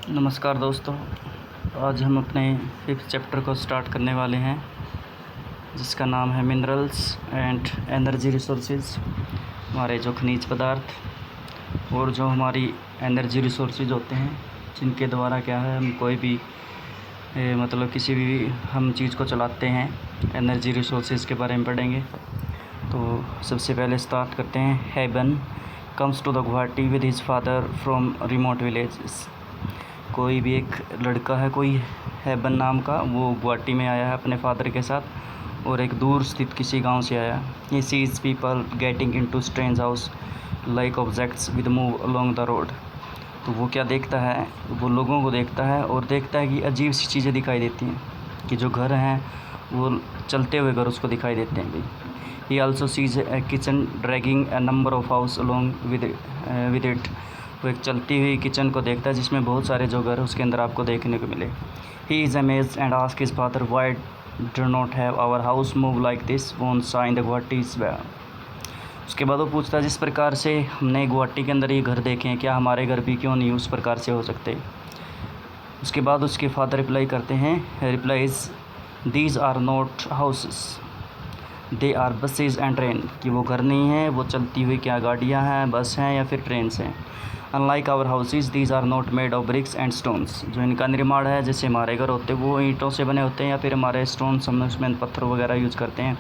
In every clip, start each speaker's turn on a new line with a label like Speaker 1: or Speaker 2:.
Speaker 1: नमस्कार दोस्तों, आज हम अपने 5th चैप्टर को स्टार्ट करने वाले हैं, जिसका नाम है मिनरल्स एंड एनर्जी रिसोर्सेज। हमारे जो खनिज पदार्थ और जो हमारी एनर्जी रिसोर्सेज होते हैं, जिनके द्वारा क्या है हम कोई भी मतलब किसी भी हम चीज़ को चलाते हैं, एनर्जी रिसोर्सेज के बारे में पढ़ेंगे। तो सबसे पहले स्टार्ट करते हैं। हेबन comes to the Guwahati with his father from remote villages. कोई भी एक लड़का है, कोई हेबन नाम का, वो गुवाहाटी में आया है अपने फादर के साथ और एक दूर स्थित किसी गांव से आया। He sees people getting into strange house like objects with move along the road. तो वो क्या देखता है, वो लोगों को देखता है और देखता है कि अजीब सी चीज़ें दिखाई देती हैं, कि जो घर हैं वो चलते हुए घर उसको दिखाई देते हैं भाई। He also sees a kitchen dragging a number of house along with it. वो एक चलती हुई किचन को देखता है जिसमें बहुत सारे जो घर उसके अंदर आपको देखने को मिले। He is amazed and ask his father why do not have our house move like this one सा इन द गुवाहाटी। उसके बाद वो पूछता है, जिस प्रकार से हमने गुवाहाटी के अंदर ये घर देखे हैं, क्या हमारे घर भी क्यों नहीं उस प्रकार से हो सकते। उसके बाद उसके फादर रिप्लाई करते हैं, replies these are not houses they are buses and train. कि वो घर नहीं है, वो चलती हुई क्या गाड़ियाँ हैं, बस हैं या फिर ट्रेन हैं। Unlike our houses these are not made of bricks and stones. जो इनका निर्माण है, जैसे हमारे घर होते हैं वो ईंटों से बने होते हैं या फिर हमारे स्टोन्स, हम उसमें पत्थर वगैरह यूज़ करते हैं।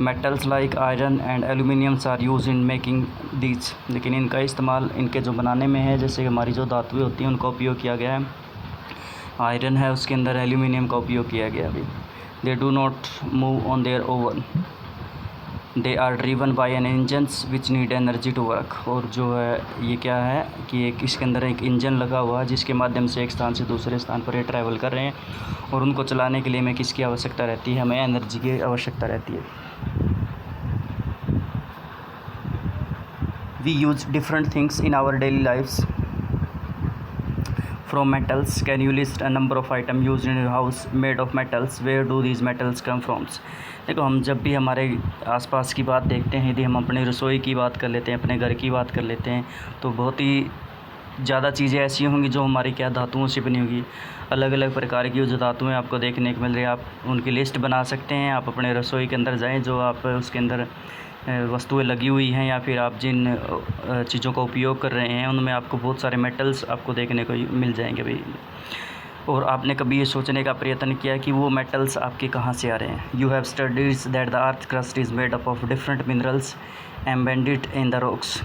Speaker 1: Metals like iron and aluminiums are use in making these. लेकिन इनका इस्तेमाल इनके जो बनाने में है, जैसे हमारी जो धातुएँ होती हैं उनका उपयोग किया गया है। आयरन है, उसके अंदर एल्यूमिनियम का उपयोग किया गया अभी। They do not move on their own, they are driven by an engines which need energy to work. और जो है ये क्या है कि एक इसके अंदर एक इंजन लगा हुआ है जिसके माध्यम से एक स्थान से दूसरे स्थान पर ये ट्रैवल कर रहे हैं, और उनको चलाने के लिए हमें किसकी आवश्यकता रहती है, हमें एनर्जी की आवश्यकता रहती है। We use different things in our daily lifes from metals. Can you list a number of items used in your house made of metals? Where do these metals come from? देखो, हम जब भी हमारे आसपास की बात देखते हैं, यदि हम अपनी रसोई की बात कर लेते हैं, अपने घर की बात कर लेते हैं, तो बहुत ही ज़्यादा चीज़ें ऐसी होंगी जो हमारी क्या धातुओं से बनी होगी। अलग अलग प्रकार की जो धातुएं आपको देखने को मिल रही है, आप उनकी लिस्ट बना सकते हैं। आप अपने रसोई के अंदर जाएं, जो आप उसके अंदर वस्तुएं लगी हुई हैं या फिर आप जिन चीज़ों का उपयोग कर रहे हैं, उनमें आपको बहुत सारे मेटल्स आपको देखने को मिल जाएंगे भाई। और आपने कभी ये सोचने का प्रयत्न किया कि वो मेटल्स आपके कहाँ से आ रहे हैं। You have studies that the earth crust is made up of different minerals embedded in the rocks.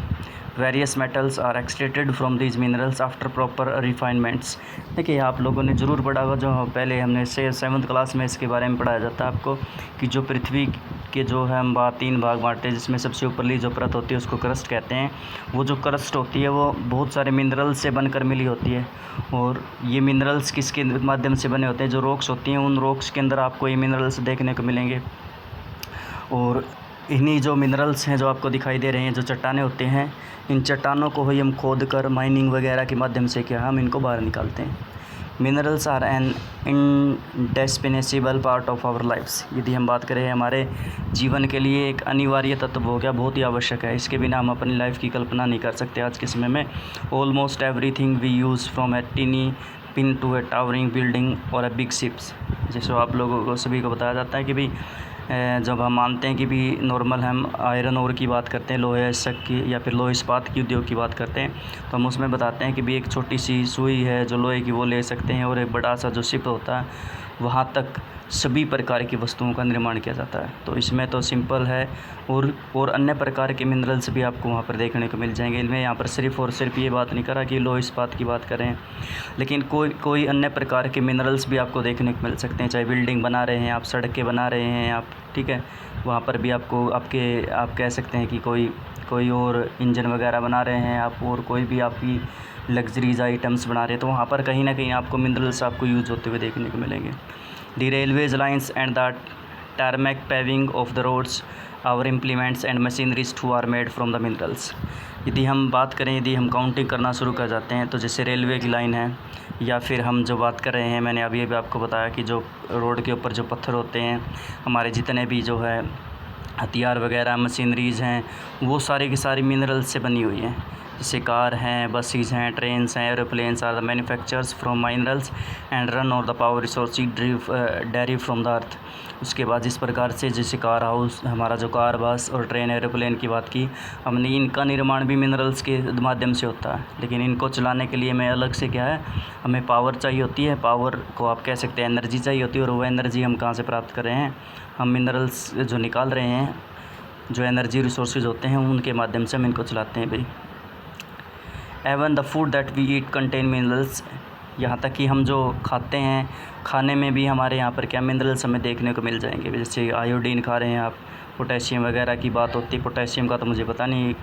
Speaker 1: Various metals are extracted from these minerals after proper refinements. देखिए, आप लोगों ने ज़रूर पढ़ा होगा, जो पहले हमने 7th क्लास में इसके बारे में पढ़ाया जाता है आपको, कि जो पृथ्वी के जो है हम 3 भाग बांटते हैं, जिसमें सबसे ऊपरली जो परत होती है उसको क्रस्ट कहते हैं। वो जो क्रस्ट होती है वो बहुत सारे मिनरल्स से बनकर मिली होती है। और ये मिनरल्स किसके माध्यम से बने होते हैं, जो रॉक्स होती हैं, उन रॉक्स के अंदर आपको ये मिनरल्स देखने को मिलेंगे। और इन्हीं जो मिनरल्स हैं जो आपको दिखाई दे रहे हैं, जो चट्टानें होते हैं, इन चट्टानों को ही हम खोद कर माइनिंग वगैरह के माध्यम से क्या हम इनको बाहर निकालते हैं। Minerals are an indispensable part of our lifes. यदि हम बात करें, हमारे जीवन के लिए एक अनिवार्य तत्व हो गया, बहुत ही आवश्यक है। इसके बिना हम अपनी लाइफ की कल्पना नहीं कर सकते आज के समय में। Almost everything we use from a tiny pin to a towering building और ए बिग शिप्स। जैसे आप लोगों को सभी को बताया जाता है कि भाई जब हम मानते हैं कि भी नॉर्मल हम आयरन ओर की बात करते हैं, लोहे इस्पात की या फिर लोहे इस्पात की उद्योग की बात करते हैं, तो हम उसमें बताते हैं कि भी एक छोटी सी सुई है जो लोहे की, वो ले सकते हैं, और एक बड़ा सा जो शिप होता है, वहाँ तक सभी प्रकार की वस्तुओं का निर्माण किया जाता है। तो इसमें तो सिंपल है, और अन्य प्रकार के मिनरल्स भी आपको वहाँ पर देखने को मिल जाएंगे। इनमें यहाँ पर सिर्फ़ और सिर्फ ये बात नहीं करा कि लोहे इस्पात की बात करें, लेकिन कोई अन्य प्रकार के मिनरल्स भी आपको देखने को मिल सकते हैं। चाहे बिल्डिंग बना रहे हैं आप, सड़कें बना रहे हैं आप, ठीक है, वहाँ पर भी आपको आप कह सकते हैं कि कोई और इंजन वगैरह बना रहे हैं आप, और कोई भी आपकी लग्जरीज आइटम्स बना रहे हैं, तो वहाँ पर कहीं ना कहीं आपको मिनरल्स आपको यूज होते हुए देखने को मिलेंगे। The railways lines and the tarmac paving of the roads our implements and machineries too are made from the minerals. यदि हम बात करें, यदि हम काउंटिंग करना शुरू कर जाते हैं, तो जैसे रेलवे की लाइन है, या फिर हम जो बात कर रहे हैं, मैंने अभी आपको बताया कि जो रोड के ऊपर जो पत्थर होते हैं, हमारे जितने भी जो है हथियार वगैरह मशीनरीज़ हैं, वो सारी की सारी मिनरल्स से बनी हुई हैं। जैसे कार हैं, बसेस हैं, ट्रेन्स हैं, aeroplanes are the manufactures from minerals and run or the power resource derive from the earth. उसके बाद जिस प्रकार से जैसे कार हाउस हमारा जो कार, बस और ट्रेन, एरोप्लेन की बात की हमने, इनका निर्माण भी मिनरल्स के माध्यम से होता है। लेकिन इनको चलाने के लिए हमें अलग से क्या है, हमें पावर चाहिए होती है। पावर को आप कह सकते हैं एनर्जी चाहिए होती है, और वो एनर्जी हम कहाँ से प्राप्त कर रहे हैं, हम मिनरल्स जो निकाल रहे हैं, जो एनर्जी रिसोर्सेज होते हैं उनके माध्यम से हम इनको चलाते हैं भाई। Even the food that we eat contain minerals, यहाँ तक कि हम जो खाते हैं खाने में भी हमारे यहाँ पर क्या मिनरल्स हमें देखने को मिल जाएंगे। जैसे आयोडीन खा रहे हैं आप, पोटेशियम वगैरह की बात होती है, पोटेशियम का तो मुझे पता नहीं,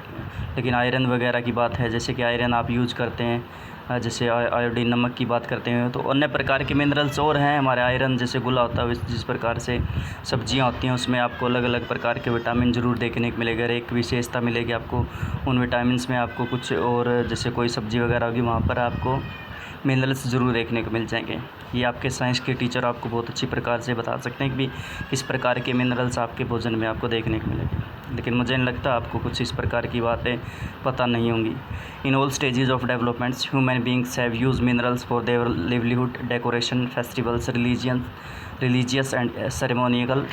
Speaker 1: लेकिन आयरन वगैरह की बात है। जैसे कि आयरन आप यूज़ करते हैं, जैसे आयोडीन नमक की बात करते हैं, तो अन्य प्रकार के मिनरल्स और हैं हमारे। आयरन जैसे गुला होता है, जिस प्रकार से सब्जियां होती हैं उसमें आपको अलग अलग प्रकार के विटामिन ज़रूर देखने को मिलेगा। एक विशेषता मिलेगी आपको उन विटामिन्स में, आपको कुछ और जैसे कोई सब्ज़ी वगैरह होगी वहाँ पर आपको मिनरल्स ज़रूर देखने को मिल जाएंगे। ये आपके साइंस के टीचर आपको बहुत अच्छी प्रकार से बता सकते हैं कि भी किस प्रकार के मिनरल्स आपके भोजन में आपको देखने को मिलेंगे। लेकिन मुझे नहीं लगता आपको कुछ इस प्रकार की बातें पता नहीं होंगी। In all stages of developments human beings have use minerals for their livelihood, decoration, festivals, religious and ceremonial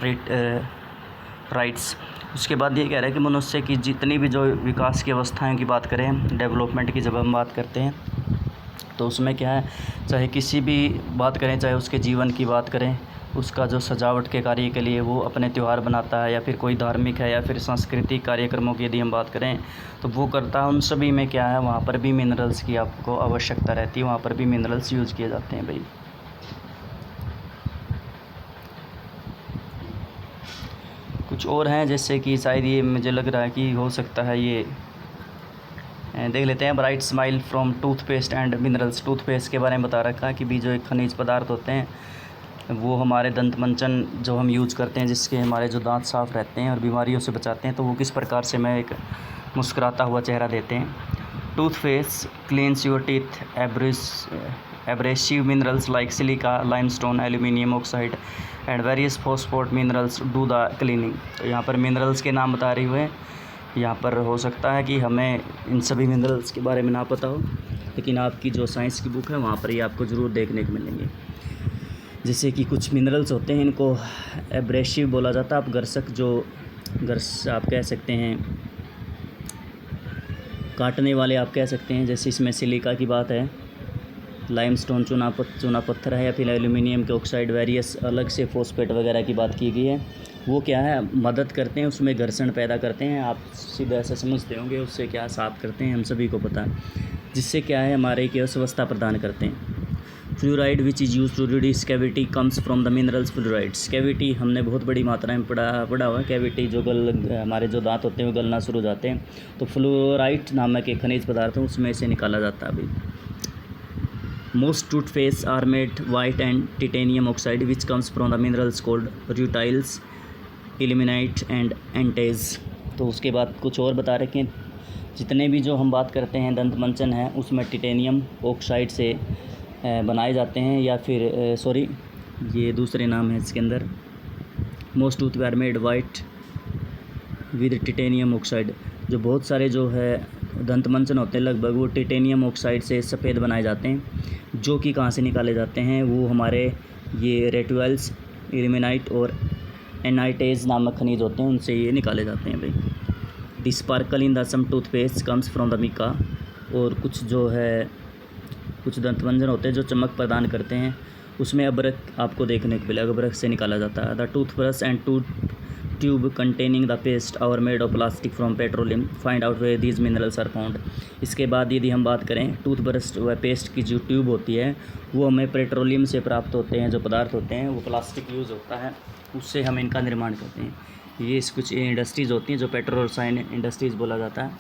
Speaker 1: rights. उसके बाद ये कह रहा है कि मनुष्य की जितनी भी जो विकास की अवस्थाओं की बात करें, डेवलपमेंट की जब हम बात करते हैं तो उसमें क्या है, चाहे किसी भी बात करें, चाहे उसके जीवन की बात करें, उसका जो सजावट के कार्य के लिए वो अपने त्यौहार बनाता है, या फिर कोई धार्मिक है या फिर सांस्कृतिक कार्यक्रमों की यदि हम बात करें तो वो करता है। उन सभी में क्या है, वहाँ पर भी मिनरल्स की आपको आवश्यकता रहती है, वहाँ पर भी मिनरल्स यूज़ किए जाते हैं भाई। कुछ और हैं जैसे कि शायद ये मुझे लग रहा है कि हो सकता है, ये देख लेते हैं। Bright smile from toothpaste and minerals. Toothpaste के बारे में बता रखा है कि भी जो एक खनिज पदार्थ होते हैं वो हमारे दंत मंचन जो हम यूज़ करते हैं, जिसके हमारे जो दांत साफ़ रहते हैं और बीमारियों से बचाते हैं, तो वो किस प्रकार से हमें एक मुस्कुराता हुआ चेहरा देते हैं। Toothpaste cleans your teeth, abrasive minerals like silica, limestone, aluminium oxide and various phosphate minerals do the cleaning. तो यहाँ पर मिनरल्स के नाम बता रहे हुए, यहाँ पर हो सकता है कि हमें इन सभी मिनरल्स के बारे में ना पता हो, लेकिन आपकी जो साइंस की बुक है वहाँ पर ये आपको ज़रूर देखने को मिलेंगे। जैसे कि कुछ मिनरल्स होते हैं, इनको एब्रेसिव बोला जाता है। आप घर्षक, जो आप कह सकते हैं काटने वाले आप कह सकते हैं। जैसे इसमें सिलिका की बात है, लाइमस्टोन चूना पत्थर है, या फिर एल्यूमिनियम के ऑक्साइड, वेरियस अलग से फॉस्फेट वगैरह की बात की गई है। वो क्या है, मदद करते हैं, उसमें घर्षण पैदा करते हैं। आप सीधा ऐसा समझते होंगे, उससे क्या साफ करते हैं, हम सभी को पता है। जिससे क्या है, हमारे की अस्वस्थता प्रदान करते हैं। Fluoride which is use to reduce cavity comes from the minerals fluorides. Cavity हमने बहुत बड़ी मात्रा में पढ़ा हुआ है। कैविटी जो हमारे जो दांत होते हैं वो गलना शुरू हो जाते हैं, तो फ्लोराइड नामक एक खनिज पदार्थ है, उसमें से निकाला जाता है अभी। Most toothpaste are made white and titanium oxide which comes from the minerals called rutiles, ilmenite and anatase. तो उसके बाद कुछ और बता रखे हैं, जितने भी जो हम बात करते हैं दंत मंचन है उसमें टिटेनियम ऑक्साइड से बनाए जाते हैं, या फिर ये दूसरे नाम है इसके अंदर। Most tooth are made white with titanium oxide. जो बहुत सारे जो है दंत मंचन होते हैं लगभग वो टिटेनियम ऑक्साइड से सफ़ेद बनाए जाते हैं, जो कि कहाँ से निकाले जाते हैं, वो हमारे ये रेटुअल्स, इल्यूमिनाइट और एनाइटेज नामक खनिज होते हैं, उनसे ये निकाले जाते हैं भाई। The sparkle in the some toothpaste comes from the mica. और कुछ जो है कुछ दंतमंजन होते हैं जो चमक प्रदान करते हैं, उसमें अबरक आपको देखने को मिलेगा, अबरक से निकाला जाता है। The toothbrush and tooth tube containing the paste are made of plastic from petroleum, find out where these minerals are found. इसके बाद यदि हम बात करें, टूथब्रश व पेस्ट की जो ट्यूब होती है वो हमें पेट्रोलियम से प्राप्त होते हैं। जो पदार्थ होते हैं वो प्लास्टिक यूज़ होता है, उससे हम इनका निर्माण करते हैं। ये कुछ इंडस्ट्रीज़ होती हैं जो पेट्रोसाइन इंडस्ट्रीज़ बोला जाता है,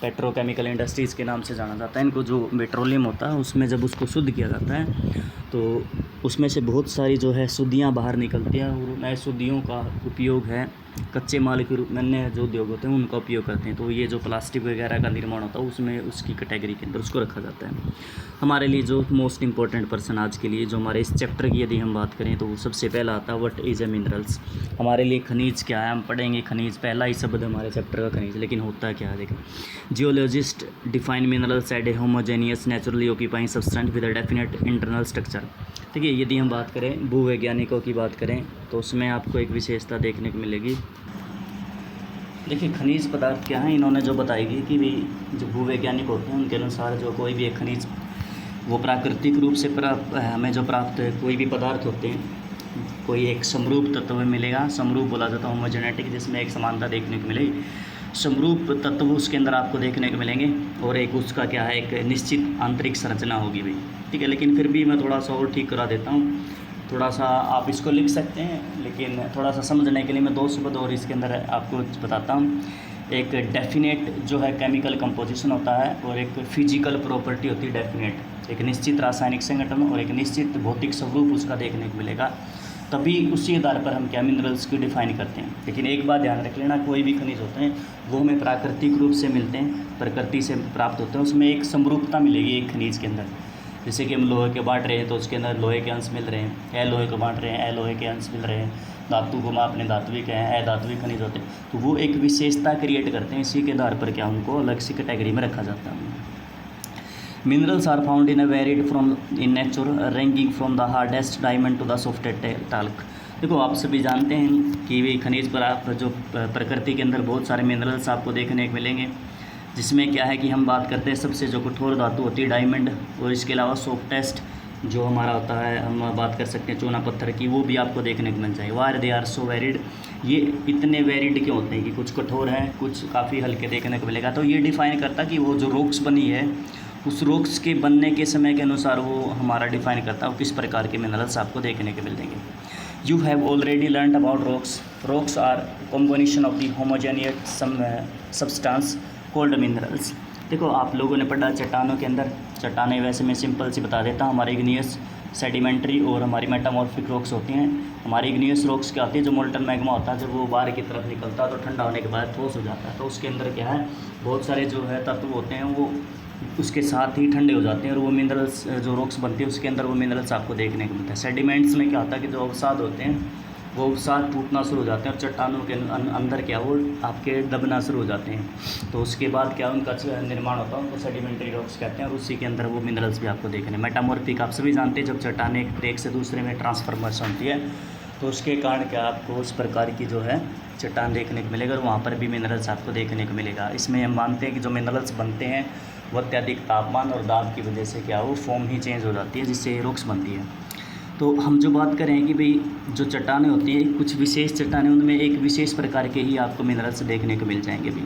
Speaker 1: पेट्रोकेमिकल इंडस्ट्रीज़ के नाम से जाना जाता है इनको। जो पेट्रोलियम होता है उसमें जब उसको शुद्ध किया जाता है तो उसमें से बहुत सारी जो है शुद्धियाँ बाहर निकलती हैं और नए शुद्धियों का उपयोग है कच्चे माल के रूप में अन्य जो उद्योग होते हैं उनका उपयोग करते हैं। तो ये जो प्लास्टिक वगैरह का निर्माण होता है उसमें उसकी कैटेगरी के अंदर उसको रखा जाता है। हमारे लिए जो मोस्ट इंपॉर्टेंट पर्सन आज के लिए जो हमारे इस चैप्टर की यदि हम बात करें तो वो सबसे पहला आता है व्हाट इज़ ए मिनरल्स। हमारे लिए खनिज क्या है, हम पढ़ेंगे खनिज, पहला ही शब्द हमारे चैप्टर का खनिज, लेकिन होता क्या है देखें। Geologist define minerals as a homogeneous naturally occupying substance with a definite internal structure. देखिए यदि हम बात करें भूवैज्ञानिकों की बात करें तो उसमें आपको एक विशेषता देखने को मिलेगी। देखिए खनिज पदार्थ क्या हैं, इन्होंने जो बताएगी कि भी जो भूवैज्ञानिक होते हैं उनके अनुसार जो कोई भी एक खनिज वो प्राकृतिक रूप से हमें जो प्राप्त कोई भी पदार्थ होते हैं, कोई एक समरूप तत्व में मिलेगा। समरूप बोला जाता है होमोजेनेटिक, जिसमें एक समानता देखने को मिलेगी। समरूप तत्व उसके अंदर आपको देखने को मिलेंगे और एक उसका क्या है, एक निश्चित आंतरिक संरचना होगी भाई, ठीक है। लेकिन फिर भी मैं थोड़ा सा और ठीक करा देता हूँ, थोड़ा सा आप इसको लिख सकते हैं, लेकिन थोड़ा सा समझने के लिए मैं 2 शब्द और इसके अंदर आपको बताता हूँ। एक डेफिनेट जो है केमिकल कंपोजिशन होता है और एक फिजिकल प्रॉपर्टी होती है डेफिनेट, एक निश्चित रासायनिक संगठन और एक निश्चित भौतिक स्वरूप उसका देखने को मिलेगा। तभी उसी आधार पर हम क्या मिनरल्स की डिफ़ाइन करते हैं। लेकिन एक बात ध्यान रख लेना, कोई भी खनिज होते हैं वो हमें प्राकृतिक रूप से मिलते हैं, प्रकृति से प्राप्त होते हैं, उसमें एक समरूपता मिलेगी एक खनिज के अंदर। जैसे कि हम लोहे के बांट रहे हैं तो उसके अंदर लोहे के अंश मिल रहे हैं, अलोहे को बांट रहे हैं अलोहे के अंश मिल रहे हैं, धातु को अपने धात्विक हैं, अधात्विक खनिज होते हैं, तो वो एक विशेषता क्रिएट करते हैं। इसी के आधार पर क्या उनको अलग सी कैटेगरी में रखा जाता है। Minerals are found in a varied from in nature ranking from the hardest diamond to the softest talc. देखो आप सभी जानते हैं कि वे खनिज पर आप जो प्रकृति के अंदर बहुत सारे मिनरल्स आपको देखने को मिलेंगे, जिसमें क्या है कि हम बात करते हैं सबसे जो कठोर धातु होती है डायमंड, और इसके अलावा सॉफ्टेस्ट जो हमारा होता है, हम बात कर सकते हैं चूना पत्थर की, वो भी आपको देखने को मिल जाएगी। Why are they are so varied, ये इतने वेरिड क्यों होते हैं कि कुछ कठोर हैं कुछ काफ़ी हल्के देखने को मिलेगा। तो ये डिफ़ाइन करता कि वो जो रॉक्स बनी है उस रॉक्स के बनने के समय के अनुसार वो हमारा डिफ़ाइन करता है वो किस प्रकार के मिनरल्स आपको देखने को मिल जाएंगे। You have already learn about rocks. Rocks are combination of the homogeneous substance called minerals. देखो आप लोगों ने पढ़ा चट्टानों के अंदर, चट्टानें वैसे मैं सिंपल सी बता देता हूँ, हमारी इग्नियस, सेडिमेंट्री और हमारी मेटामॉर्फिक रॉक्स होती हैं। हमारी इग्नियस रॉक्स क्या होती है, जो मोल्टन मैग्मा होता है, जब वो बाहर की तरफ निकलता है तो ठंडा होने के बाद ठोस हो जाता है, तो उसके अंदर क्या है बहुत सारे जो है तत्व होते हैं वो उसके साथ ही ठंडे हो जाते हैं और वो मिनरल्स जो रॉक्स बनती है उसके अंदर वो मिनरल्स आपको देखने को मिलता है। सेडिमेंट्स में क्या होता है कि जो अवसाद होते हैं वो अवसाद टूटना शुरू हो जाते हैं और चट्टानों के अंदर क्या वो आपके दबना शुरू हो जाते हैं, तो उसके बाद क्या उनका निर्माण होता है, उनको सेडिमेंट्री रॉक्स कहते हैं और उसी के अंदर वो मिनरल्स भी आपको देखने। मेटामॉर्फिक आप सभी जानते हैं, जब चट्टानें एक से दूसरे में ट्रांसफॉर्मेशन होती है तो उसके कारण क्या आपको उस प्रकार की जो है चट्टान देखने को मिलेगा और वहाँ पर भी मिनरल्स आपको देखने को मिलेगा। इसमें हम मानते हैं कि जो मिनरल्स बनते हैं वो अत्यधिक तापमान और दाब की वजह से क्या वो फॉर्म ही चेंज हो जाती है जिससे रॉक्स बनती है। तो हम जो बात करें कि भाई जो चट्टानें होती हैं कुछ विशेष चट्टानें, उनमें एक विशेष प्रकार के ही आपको मिनरल्स देखने को मिल जाएंगे भी।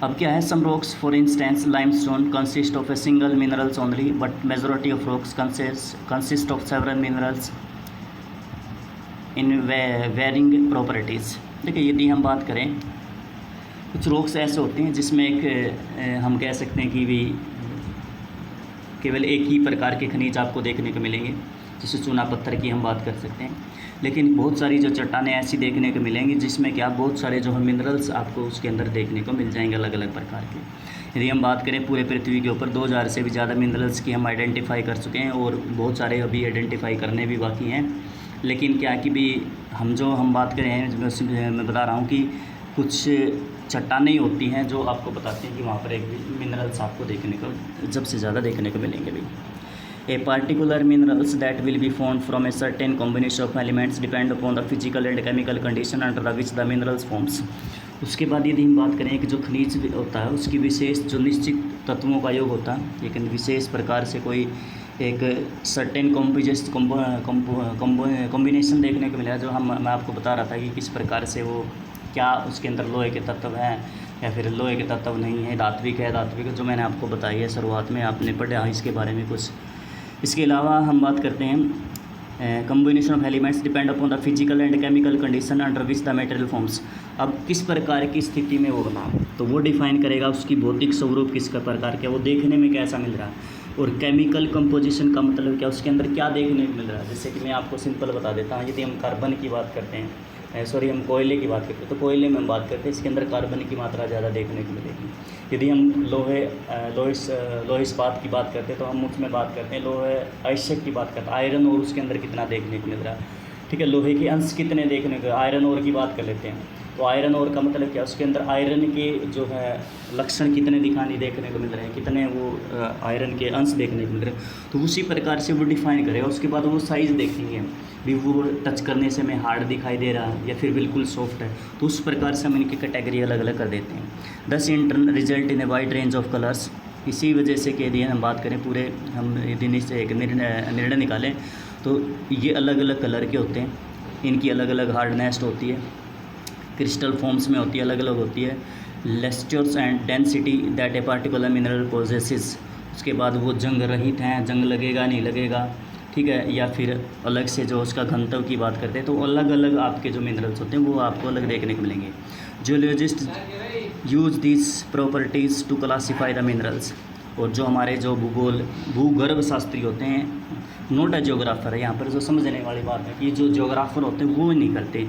Speaker 1: अब क्या है, some rocks for instance limestone consist of a single minerals only but majority of rocks consist of several minerals in varying properties. देखिए यदि हम बात करें कुछ रॉक्स ऐसे होते हैं जिसमें एक हम कह सकते हैं कि भी केवल एक ही प्रकार के खनिज आपको देखने को मिलेंगे, जैसे चूना पत्थर की हम बात कर सकते हैं, लेकिन बहुत सारी जो चट्टानें ऐसी देखने को मिलेंगी जिसमें क्या बहुत सारे जो है मिनरल्स आपको उसके अंदर देखने को मिल जाएंगे अलग अलग प्रकार के। यदि हम बात करें पूरे पृथ्वी के ऊपर 2000 से भी ज़्यादा मिनरल्स की हम आइडेंटिफाई कर चुके हैं और बहुत सारे अभी आइडेंटिफाई करने भी बाकी हैं। लेकिन क्या कि भी हम बात करें, मैं बता रहा हूँ कि कुछ चट्टानें होती हैं जो आपको बताती हैं कि वहाँ पर एक मिनरल्स आपको देखने को सबसे ज़्यादा देखने को मिलेंगे भी। A particular minerals that will be found from a certain combination of elements depend upon the physical and chemical condition under which the minerals forms. उसके बाद यदि हम बात करें कि जो खनिज होता है उसकी विशेष जो निश्चित तत्वों का योग होता है, लेकिन विशेष प्रकार से कोई एक सर्टेन कॉम्बिनेशन देखने को मिला है, जो मैं आपको बता रहा था कि किस प्रकार से वो क्या उसके अंदर लोहे के तत्व हैं या फिर लोहे के तत्व नहीं है, धात्विक है, धात्विक जो मैंने आपको बताई है शुरुआत में, आपने पढ़ा इसके बारे में कुछ। इसके अलावा हम बात करते हैं combination of elements depend upon the physical and chemical condition under which the material forms. अब किस प्रकार की स्थिति में वो बना तो वो डिफाइन करेगा उसकी भौतिक स्वरूप किस प्रकार का, वो देखने में कैसा मिल रहा है और केमिकल कंपोजिशन का मतलब क्या, उसके अंदर क्या देखने को मिल रहा है। जैसे कि मैं आपको सिंपल बता देता हूँ, यदि हम कार्बन की बात करते हैं, हम कोयले की बात करते हैं, तो कोयले में हम बात करते हैं, इसके अंदर कार्बन की मात्रा ज़्यादा देखने को मिलेगी। यदि हम लोहे इस्पात की बात करते हैं, तो हम उसमें बात करते हैं लोहे आवश्यक की बात करते हैं, आयरन और उसके अंदर कितना देखने को मिल रहा है, ठीक है। लोहे के अंश कितने देखने को, आयरन और की बात कर लेते हैं, तो आयरन और का मतलब क्या, उसके अंदर आयरन के जो है लक्षण कितने देखने को मिल रहे हैं, कितने वो आयरन के अंश देखने को मिल रहे हैं। तो उसी प्रकार से वो डिफाइन करेगा। उसके बाद वो साइज़ देखेंगे भी, वो टच करने से हमें हार्ड दिखाई दे रहा है या फिर बिल्कुल सॉफ्ट है, तो उस प्रकार से हम इनकी कैटेगरी अलग अलग कर देते हैं। दस intern result in a wide range of colours. इसी वजह से कि यदि हम बात करें पूरे, हम यदि से एक निर्णय निकालें, तो ये अलग अलग कलर के होते हैं, इनकी अलग अलग हार्डनेस होती है, क्रिस्टल फॉर्म्स में होती है, अलग अलग होती है। Lustres and density that a particular mineral possesses. उसके बाद वो जंग रहित हैं, जंग लगेगा नहीं लगेगा, ठीक है, या फिर अलग से जो उसका घनत्व की बात करते हैं, तो अलग अलग आपके जो मिनरल्स होते हैं वो आपको अलग देखने को मिलेंगे। Geologist use this properties to classify the minerals. और जो हमारे जो भूगर्भ शास्त्री होते हैं, नोट अ जियोग्राफर है, यहाँ पर जो समझने वाली बात है कि जो जियोग्राफर होते हैं वो नहीं करते,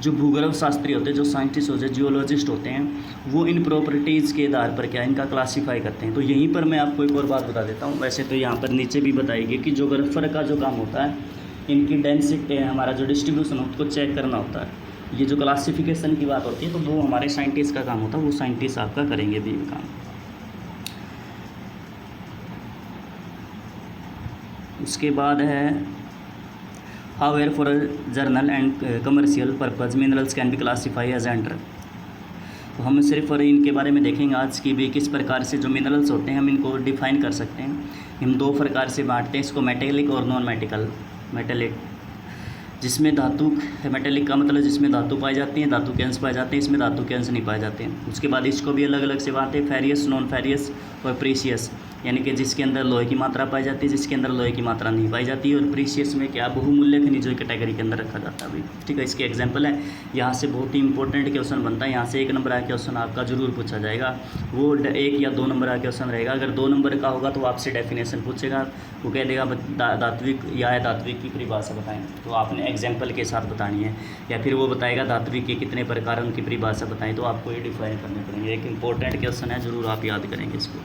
Speaker 1: जो भूगर्भ शास्त्री होते हैं, जो साइंटिस्ट होते हैं, जियोलॉजिस्ट होते हैं, वो इन प्रॉपर्टीज़ के आधार पर क्या इनका क्लासीफाई करते हैं। तो यहीं पर मैं आपको एक और बात बता देता हूँ। वैसे तो यहाँ पर नीचे भी बताएगी कि जियोग्राफर का जो काम होता है, इनकी डेंसिटी, हमारा जो डिस्ट्रीब्यूशन है उसको चेक करना होता है। ये जो क्लासिफिकेशन की बात होती है, तो वो हमारे साइंटिस्ट का काम होता है, वो साइंटिस्ट आपका करेंगे भी ये काम। उसके बाद है however for general and commercial purpose minerals can be classify as under. तो हम सिर्फ और इनके बारे में देखेंगे आज की भी, किस प्रकार से जो मिनरल्स होते हैं हम इनको डिफाइन कर सकते हैं। हम दो प्रकार से बांटते हैं इसको, मेटेलिक और नॉन मेटेलिक। मेटेलिक जिसमें धातु, मेटेलिक का मतलब जिसमें धातु पाई जाती है, धातु के अंश पाए जाते हैं, इसमें धातु के अंश नहीं पाए जाते हैं। उसके बाद इसको भी अलग अलग से बांटते हैं, फेरियस, नॉन फेरियस और प्रीशियस, यानी कि जिसके अंदर लोहे की मात्रा पाई जाती है, जिसके अंदर लोहे की मात्रा नहीं पाई जाती है। और प्रीशियस में क्या, बहुमूल्य खनिजों की कैटेगरी के अंदर रखा जाता है भाई, ठीक है। इसके एग्जांपल है, यहाँ से बहुत ही इंपॉर्टेंट क्वेश्चन बनता है, यहाँ से 1 नंबर का क्वेश्चन आपका जरूर पूछा जाएगा। वो 1 या 2 नंबर का क्वेश्चन रहेगा। अगर 2 नंबर का होगा तो आपसे डेफिनेशन पूछेगा, वो कह देगा धात्विक या अधात्विक की परिभाषा बताएं, तो आपने एग्जाम्पल के साथ बतानी है। या फिर वो बताएगा धात्विक के कितने प्रकार, उनकी परिभाषा बताएं, तो आपको ये डिफाइन करने पड़ेंगे। एक इंपॉर्टेंट क्वेश्चन है, जरूर आप याद करेंगे इसको।